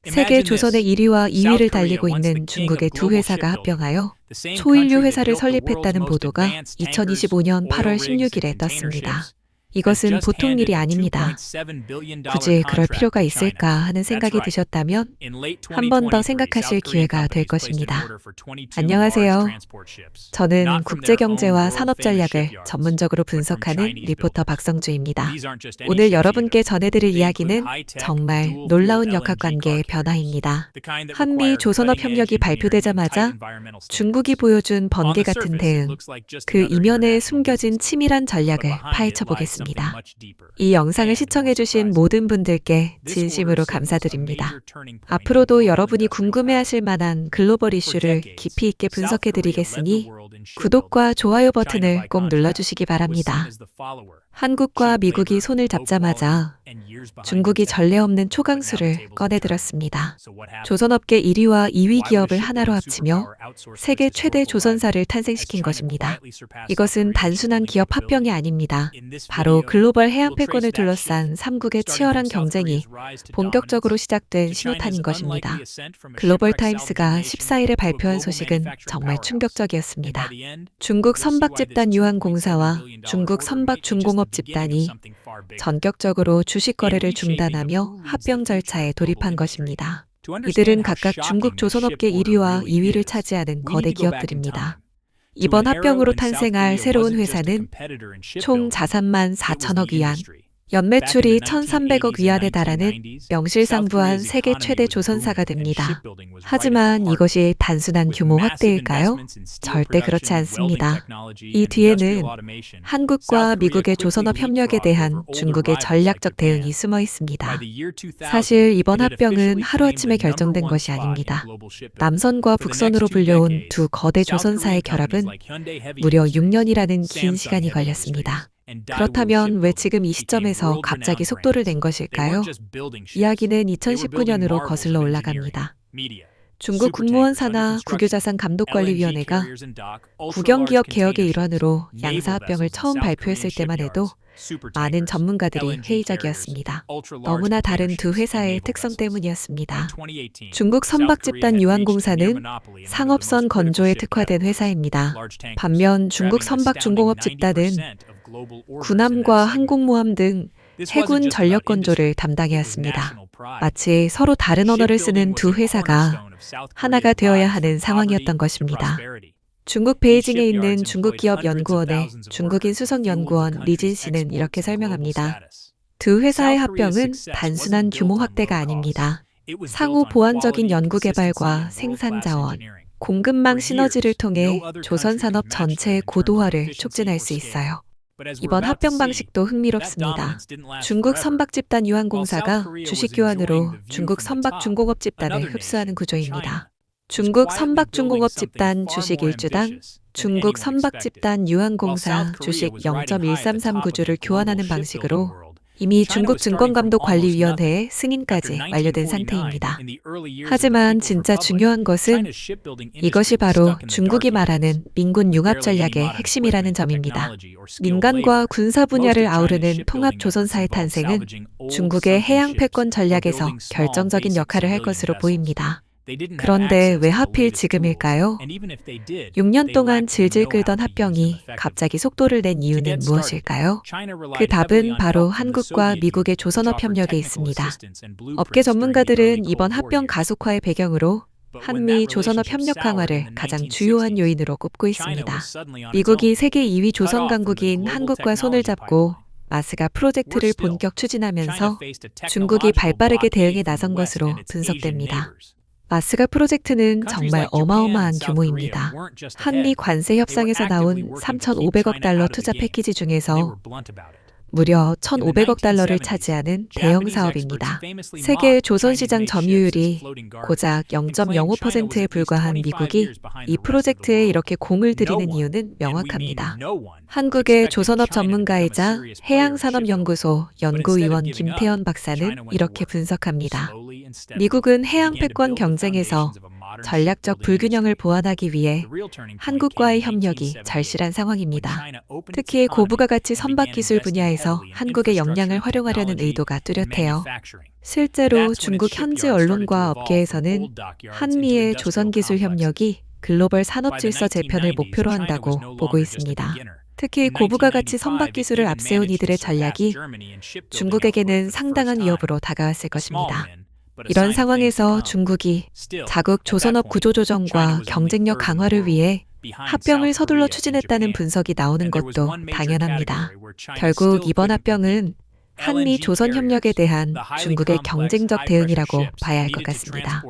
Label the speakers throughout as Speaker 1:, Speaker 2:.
Speaker 1: 세계 조선의 1위와 2위를 달리고 있는 중국의 두 회사가 합병하여 초인류 회사를 설립했다는 보도가 2025년 8월 16일에 떴습니다. 이것은 보통 일이 아닙니다. 굳이 그럴 필요가 있을까 하는 생각이 드셨다면 한 번 더 생각하실 기회가 될 것입니다. 안녕하세요. 저는 국제경제와 산업전략을 전문적으로 분석하는 리포터 박성주입니다. 오늘 여러분께 전해드릴 이야기는 정말 놀라운 역학관계의 변화입니다. 한미 조선업 협력이 발표되자마자 중국이 보여준 번개 같은 대응, 그 이면에 숨겨진 치밀한 전략을 파헤쳐 보겠습니다. 이 영상을 시청해주신 모든 분들께 진심으로 감사드립니다. 앞으로도 여러분이 궁금해하실 만한 글로벌 이슈를 깊이 있게 분석해드리겠으니 구독과 좋아요 버튼을 꼭 눌러주시기 바랍니다. 한국과 미국이 손을 잡자마자 중국이 전례 없는 초강수를 꺼내들었습니다. 조선업계 1위와 2위 기업을 하나로 합치며 세계 최대 조선사를 탄생시킨 것입니다. 이것은 단순한 기업 합병이 아닙니다. 바로 글로벌 해양 패권을 둘러싼 3국의 치열한 경쟁이 본격적으로 시작된 신호탄인 것입니다. 글로벌 타임스가 14일에 발표한 소식은 정말 충격적이었습니다. 중국 선박집단 유한공사와 중국 선박중공업 집단이 전격적으로 주식 거래를 중단하며 합병 절차에 돌입한 것입니다. 이들은 각각 중국 조선업계 1위와 2위를 차지하는 거대 기업들입니다. 이번 합병으로 탄생할 새로운 회사는 총 자산만 4천억 위안, 연매출이 1,300억 위안에 달하는 명실상부한 세계 최대 조선사가 됩니다. 하지만 이것이 단순한 규모 확대일까요? 절대 그렇지 않습니다. 이 뒤에는 한국과 미국의 조선업 협력에 대한 중국의 전략적 대응이 숨어 있습니다. 사실 이번 합병은 하루아침에 결정된 것이 아닙니다. 남선과 북선으로 불려온 두 거대 조선사의 결합은 무려 6년이라는 긴 시간이 걸렸습니다. 그렇다면 왜 지금 이 시점에서 갑자기 속도를 낸 것일까요? 이야기는 2019년으로 거슬러 올라갑니다. 중국 국무원 산하 국유자산감독관리위원회가 국영기업 개혁의 일환으로 양사합병을 처음 발표했을 때만 해도 많은 전문가들이 회의적이었습니다. 너무나 다른 두 회사의 특성 때문이었습니다. 중국 선박집단 유한공사는 상업선 건조에 특화된 회사입니다. 반면 중국 선박중공업 집단은 군함과 항공모함 등 해군 전력 건조를 담당해야 했습니다. 마치 서로 다른 언어를 쓰는 두 회사가 하나가 되어야 하는 상황이었던 것입니다. 중국 베이징에 있는 중국기업연구원의 중국인 수석연구원 리진 씨는 이렇게 설명합니다. 두 회사의 합병은 단순한 규모 확대가 아닙니다. 상호 보완적인 연구개발과 생산자원, 공급망 시너지를 통해 조선산업 전체의 고도화를 촉진할 수 있어요. 이번 합병 방식도 흥미롭습니다. 중국 선박집단 유한공사가 주식 교환으로 중국 선박중공업 집단을 흡수하는 구조입니다. 중국 선박중공업 집단 주식 1주당 중국 선박집단 유한공사 주식 0.1339주를 교환하는 방식으로 이미 중국 증권감독관리위원회의 승인까지 완료된 상태입니다. 하지만 진짜 중요한 것은 이것이 바로 중국이 말하는 민군 융합 전략의 핵심이라는 점입니다. 민간과 군사 분야를 아우르는 통합조선사의 탄생은 중국의 해양 패권 전략에서 결정적인 역할을 할 것으로 보입니다. 그런데 왜 하필 지금일까요? 6년 동안 질질 끌던 합병이 갑자기 속도를 낸 이유는 무엇일까요? 그 답은 바로 한국과 미국의 조선업 협력에 있습니다. 업계 전문가들은 이번 합병 가속화의 배경으로 한미 조선업 협력 강화를 가장 주요한 요인으로 꼽고 있습니다. 미국이 세계 2위 조선 강국인 한국과 손을 잡고 마스가 프로젝트를 본격 추진하면서 중국이 발빠르게 대응에 나선 것으로 분석됩니다. 마스가 프로젝트는 정말 어마어마한 규모입니다. 한미 관세 협상에서 나온 3,500억 달러 투자 패키지 중에서 무려 1,500억 달러를 차지하는 대형 사업입니다. 세계 조선시장 점유율이 고작 0.05%에 불과한 미국이 이 프로젝트에 이렇게 공을 들이는 이유는 명확합니다. 한국의 조선업 전문가이자 해양산업연구소 연구위원 김태현 박사는 이렇게 분석합니다. 미국은 해양 패권 경쟁에서 전략적 불균형을 보완하기 위해 한국과의 협력이 절실한 상황입니다. 특히 고부가 가치 선박 기술 분야에서 한국의 역량을 활용하려는 의도가 뚜렷해요. 실제로 중국 현지 언론과 업계에서는 한미의 조선기술 협력이 글로벌 산업질서 재편을 목표로 한다고 보고 있습니다. 특히 고부가 가치 선박 기술을 앞세운 이들의 전략이 중국에게는 상당한 위협으로 다가왔을 것입니다. 이런 상황에서 중국이 자국 조선업 구조조정과 경쟁력 강화를 위해 합병을 서둘러 추진했다는 분석이 나오는 것도 당연합니다. 결국 이번 합병은 한미 조선 협력에 대한 중국의 경쟁적 대응이라고 봐야 할 것 같습니다.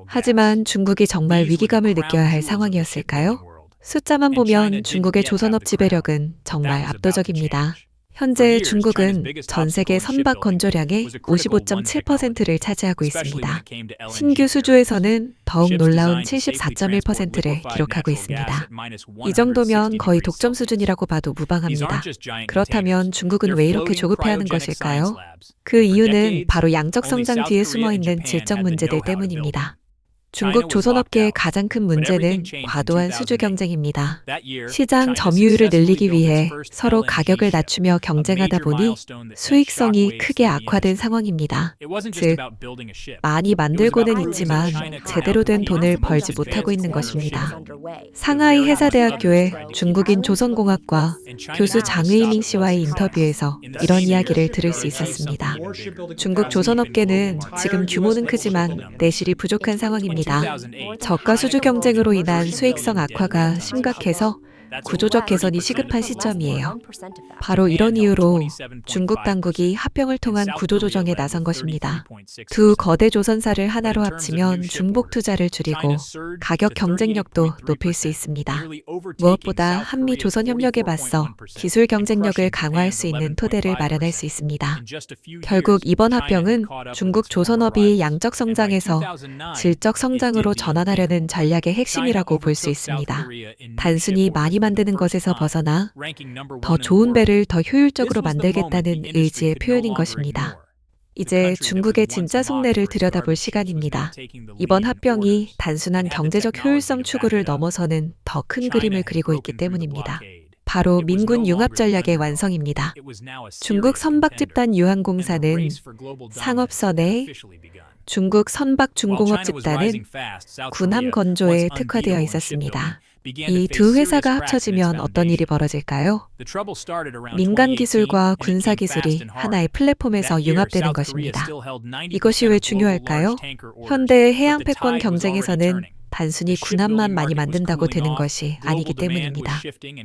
Speaker 1: 하지만 중국이 정말 위기감을 느껴야 할 상황이었을까요? 숫자만 보면 중국의 조선업 지배력은 정말 압도적입니다. 현재 중국은 전 세계 선박 건조량의 55.7%를 차지하고 있습니다. 신규 수주에서는 더욱 놀라운 74.1%를 기록하고 있습니다. 이 정도면 거의 독점 수준이라고 봐도 무방합니다. 그렇다면 중국은 왜 이렇게 조급해하는 것일까요? 그 이유는 바로 양적 성장 뒤에 숨어있는 질적 문제들 때문입니다. 중국 조선업계의 가장 큰 문제는 과도한 수주 경쟁입니다. 시장 점유율을 늘리기 위해 서로 가격을 낮추며 경쟁하다 보니 수익성이 크게 악화된 상황입니다. 즉, 많이 만들고는 있지만 제대로 된 돈을 벌지 못하고 있는 것입니다. 상하이 해사대학교의 중국인 조선공학과 교수 장의밍 씨와의 인터뷰에서 이런 이야기를 들을 수 있었습니다. 중국 조선업계는 지금 규모는 크지만 내실이 부족한 상황입니다. 저가 수주 경쟁으로 인한 수익성 악화가 심각해서 구조적 개선이 시급한 시점이에요. 바로 이런 이유로 중국 당국이 합병을 통한 구조조정에 나선 것입니다. 두 거대 조선사를 하나로 합치면 중복 투자를 줄이고 가격 경쟁력도 높일 수 있습니다. 무엇보다 한미 조선 협력에 맞서 기술 경쟁력을 강화할 수 있는 토대를 마련할 수 있습니다. 결국 이번 합병은 중국 조선업이 양적 성장에서 질적 성장으로 전환하려는 전략의 핵심이라고 볼 수 있습니다. 단순히 많이 만드는 것에서 벗어나 더 좋은 배를 더 효율적으로 만들겠다는 의지의 표현인 것입니다. 이제 중국의 진짜 속내를 들여다볼 시간입니다. 이번 합병이 단순한 경제적 효율성 추구를 넘어서는 더 큰 그림을 그리고 있기 때문입니다. 바로 민군 융합 전략의 완성입니다. 중국 선박 집단 유한공사는 상업선에, 중국 선박 중공업 집단은 군함 건조에 특화되어 있었습니다. 이 두 회사가 합쳐지면 어떤 일이 벌어질까요? 민간 기술과 군사 기술이 하나의 플랫폼에서 융합되는 것입니다. 이것이 왜 중요할까요? 현대의 해양 패권 경쟁에서는 단순히 군함만 많이 만든다고 되는 것이 아니기 때문입니다.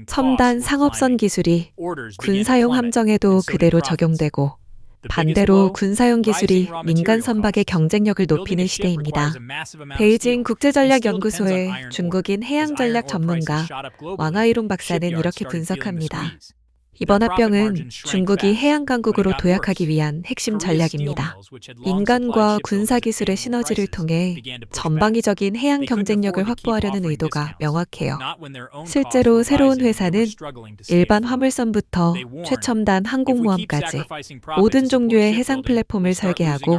Speaker 1: 첨단 상업선 기술이 군사용 함정에도 그대로 적용되고 반대로 군사용 기술이 민간 선박의 경쟁력을 높이는 시대입니다. 베이징 국제전략연구소의 중국인 해양전략 전문가 왕하이롱 박사는 이렇게 분석합니다. 이번 합병은 중국이 해양 강국으로 도약하기 위한 핵심 전략입니다. 민간과 군사 기술의 시너지를 통해 전방위적인 해양 경쟁력을 확보하려는 의도가 명확해요. 실제로 새로운 회사는 일반 화물선부터 최첨단 항공모함까지 모든 종류의 해상 플랫폼을 설계하고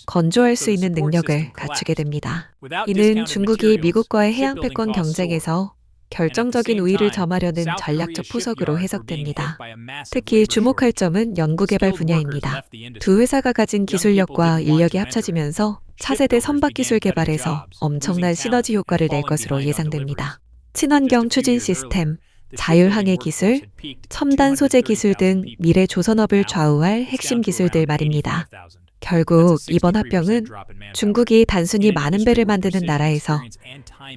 Speaker 1: 건조할 수 있는 능력을 갖추게 됩니다. 이는 중국이 미국과의 해양 패권 경쟁에서 결정적인 우위를 점하려는 전략적 포석으로 해석됩니다. 특히 주목할 점은 연구개발 분야입니다. 두 회사가 가진 기술력과 인력이 합쳐지면서 차세대 선박 기술 개발에서 엄청난 시너지 효과를 낼 것으로 예상됩니다. 친환경 추진 시스템, 자율항해 기술, 첨단 소재 기술 등 미래 조선업을 좌우할 핵심 기술들 말입니다. 결국 이번 합병은 중국이 단순히 많은 배를 만드는 나라에서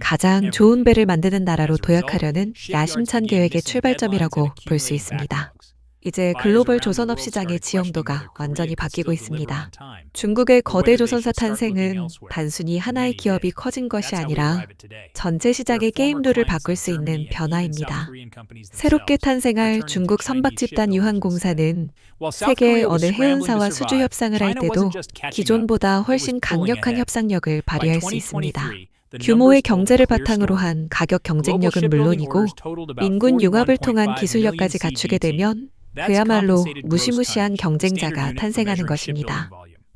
Speaker 1: 가장 좋은 배를 만드는 나라로 도약하려는 야심찬 계획의 출발점이라고 볼 수 있습니다. 이제 글로벌 조선업 시장의 지형도가 완전히 바뀌고 있습니다. 중국의 거대 조선사 탄생은 단순히 하나의 기업이 커진 것이 아니라 전체 시장의 게임 룰을 바꿀 수 있는 변화입니다. 새롭게 탄생할 중국 선박 집단 유한공사는 세계 어느 해운사와 수주 협상을 할 때도 기존보다 훨씬 강력한 협상력을 발휘할 수 있습니다. 규모의 경제를 바탕으로 한 가격 경쟁력은 물론이고 민군 융합을 통한 기술력까지 갖추게 되면 그야말로 무시무시한 경쟁자가 탄생하는 것입니다.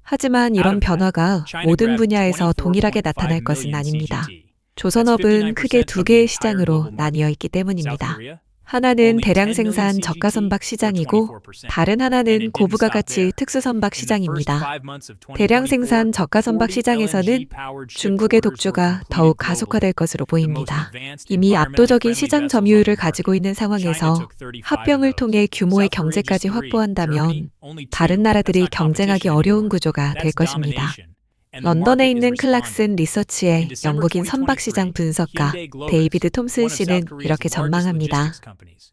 Speaker 1: 하지만 이런 변화가 모든 분야에서 동일하게 나타날 것은 아닙니다. 조선업은 크게 두 개의 시장으로 나뉘어 있기 때문입니다. 하나는 대량 생산 저가 선박 시장이고 다른 하나는 고부가가치 특수 선박 시장입니다. 대량 생산 저가 선박 시장에서는 중국의 독주가 더욱 가속화될 것으로 보입니다. 이미 압도적인 시장 점유율을 가지고 있는 상황에서 합병을 통해 규모의 경제까지 확보한다면 다른 나라들이 경쟁하기 어려운 구조가 될 것입니다. 런던에 있는 클락슨 리서치의 영국인 선박시장 분석가 데이비드 톰슨 씨는 이렇게 전망합니다.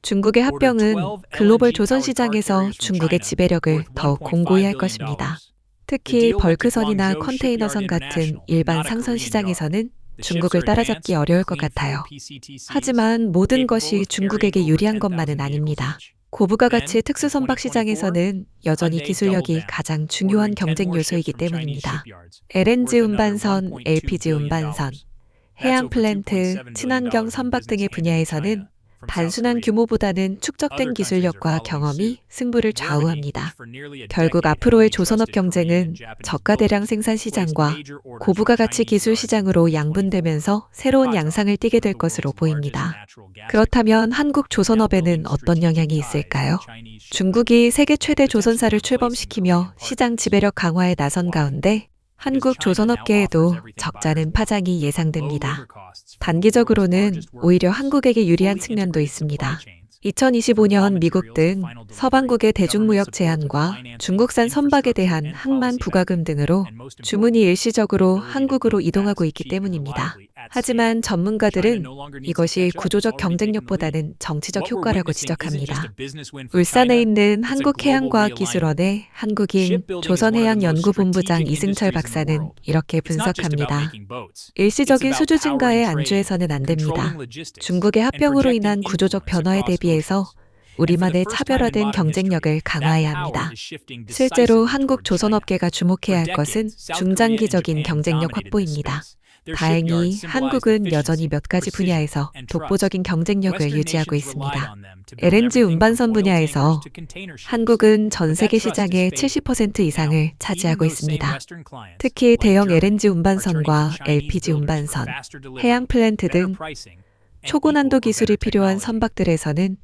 Speaker 1: 중국의 합병은 글로벌 조선 시장에서 중국의 지배력을 더욱 공고히 할 것입니다. 특히 벌크선이나 컨테이너선 같은 일반 상선 시장에서는 중국을 따라잡기 어려울 것 같아요. 하지만 모든 것이 중국에게 유리한 것만은 아닙니다. 고부가가치 특수선박 시장에서는 여전히 기술력이 가장 중요한 경쟁 요소이기 때문입니다. LNG 운반선, LPG 운반선, 해양 플랜트, 친환경 선박 등의 분야에서는 단순한 규모보다는 축적된 기술력과 경험이 승부를 좌우합니다. 결국 앞으로의 조선업 경쟁은 저가 대량 생산 시장과 고부가가치 기술 시장으로 양분되면서 새로운 양상을 띠게 될 것으로 보입니다. 그렇다면 한국 조선업에는 어떤 영향이 있을까요? 중국이 세계 최대 조선사를 출범시키며 시장 지배력 강화에 나선 가운데 한국 조선업계에도 적잖은 파장이 예상됩니다. 단기적으로는 오히려 한국에게 유리한 측면도 있습니다. 2025년 미국 등 서방국의 대중무역 제한과 중국산 선박에 대한 항만 부과금 등으로 주문이 일시적으로 한국으로 이동하고 있기 때문입니다. 하지만 전문가들은 이것이 구조적 경쟁력보다는 정치적 효과라고 지적합니다. 울산에 있는 한국해양과학기술원의 한국인 조선해양연구본부장 이승철 박사는 이렇게 분석합니다. 일시적인 수주 증가에 안주해서는 안 됩니다. 중국의 합병으로 인한 구조적 변화에 대비해서 우리만의 차별화된 경쟁력을 강화해야 합니다. 실제로 한국 조선업계가 주목해야 할 것은 중장기적인 경쟁력 확보입니다. 다행히 한국은 여전히 몇 가지 분야에서 독보적인 경쟁력을 유지하고 있습니다. LNG 운반선 분야에서 한국은 전 세계 시장의 70% 이상을 차지하고 있습니다. 특히 대형 LNG 운반선과 LPG 운반선, 해양 플랜트 등 초고난도 기술이 필요한 선박들에서는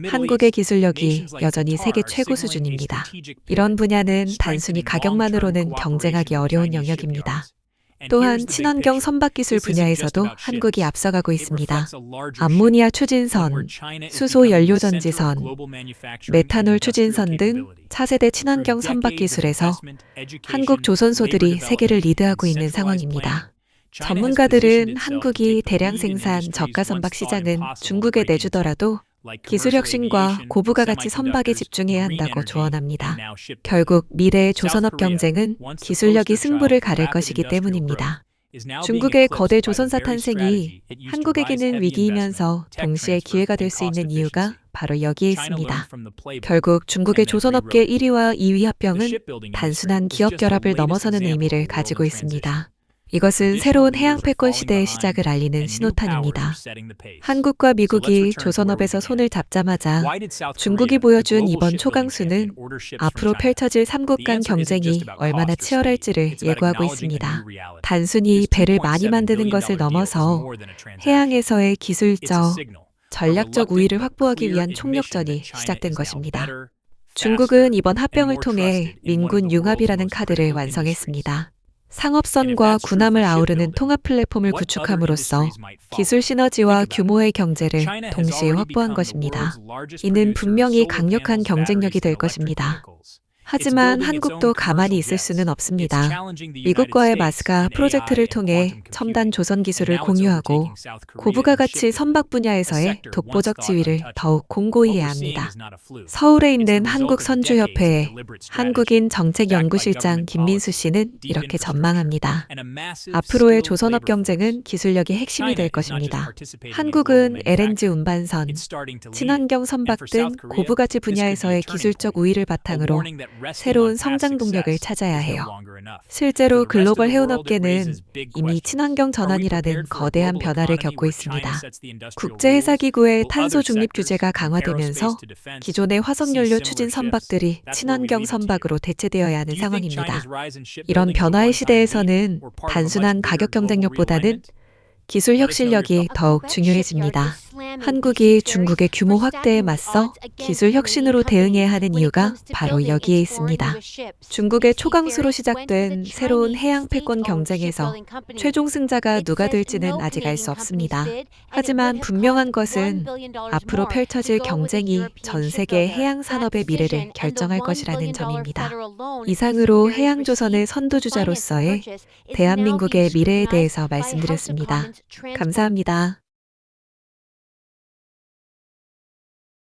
Speaker 1: 한국의 기술력이 여전히 세계 최고 수준입니다. 이런 분야는 단순히 가격만으로는 경쟁하기 어려운 영역입니다. 또한 친환경 선박기술 분야에서도 한국이 앞서가고 있습니다. 암모니아 추진선, 수소 연료전지선, 메탄올 추진선 등 차세대 친환경 선박기술에서 한국 조선소들이 세계를 리드하고 있는 상황입니다. 전문가들은 한국이 대량 생산 저가 선박 시장은 중국에 내주더라도 기술 혁신과 고부가가치 선박에 집중해야 한다고 조언합니다. 결국 미래의 조선업 경쟁은 기술력이 승부를 가를 것이기 때문입니다. 중국의 거대 조선사 탄생이 한국에게는 위기이면서 동시에 기회가 될 수 있는 이유가 바로 여기에 있습니다. 결국 중국의 조선업계 1위와 2위 합병은 단순한 기업 결합을 넘어서는 의미를 가지고 있습니다. 이것은 새로운 해양 패권 시대의 시작을 알리는 신호탄입니다. 한국과 미국이 조선업에서 손을 잡자마자 중국이 보여준 이번 초강수는 앞으로 펼쳐질 3국 간 경쟁이 얼마나 치열할지를 예고하고 있습니다. 단순히 배를 많이 만드는 것을 넘어서 해양에서의 기술적, 전략적 우위를 확보하기 위한 총력전이 시작된 것입니다. 중국은 이번 합병을 통해 민군 융합이라는 카드를 완성했습니다. 상업선과 군함을 아우르는 통합 플랫폼을 구축함으로써 기술 시너지와 규모의 경제를 동시에 확보한 것입니다. 이는 분명히 강력한 경쟁력이 될 것입니다. 하지만 한국도 가만히 있을 수는 없습니다. 미국과의 마스가 프로젝트를 통해 첨단 조선 기술을 공유하고 고부가가치 선박 분야에서의 독보적 지위를 더욱 공고히 해야 합니다. 서울에 있는 한국선주협회의 한국인 정책연구실장 김민수 씨는 이렇게 전망합니다. 앞으로의 조선업 경쟁은 기술력이 핵심이 될 것입니다. 한국은 LNG 운반선, 친환경 선박 등 고부가치 분야에서의 기술적 우위를 바탕으로 새로운 성장 동력을 찾아야 해요. 실제로 글로벌 해운업계는 이미 친환경 전환이라는 거대한 변화를 겪고 있습니다. 국제해사기구의 탄소 중립 규제가 강화되면서 기존의 화석연료 추진 선박들이 친환경 선박으로 대체되어야 하는 상황입니다. 이런 변화의 시대에서는 단순한 가격 경쟁력보다는 기술 혁신력이 더욱 중요해집니다. 한국이 중국의 규모 확대에 맞서 기술 혁신으로 대응해야 하는 이유가 바로 여기에 있습니다. 중국의 초강수로 시작된 새로운 해양 패권 경쟁에서 최종 승자가 누가 될지는 아직 알 수 없습니다. 하지만 분명한 것은 앞으로 펼쳐질 경쟁이 전 세계 해양 산업의 미래를 결정할 것이라는 점입니다. 이상으로 해양조선의 선두주자로서의 대한민국의 미래에 대해서 말씀드렸습니다. 감사합니다.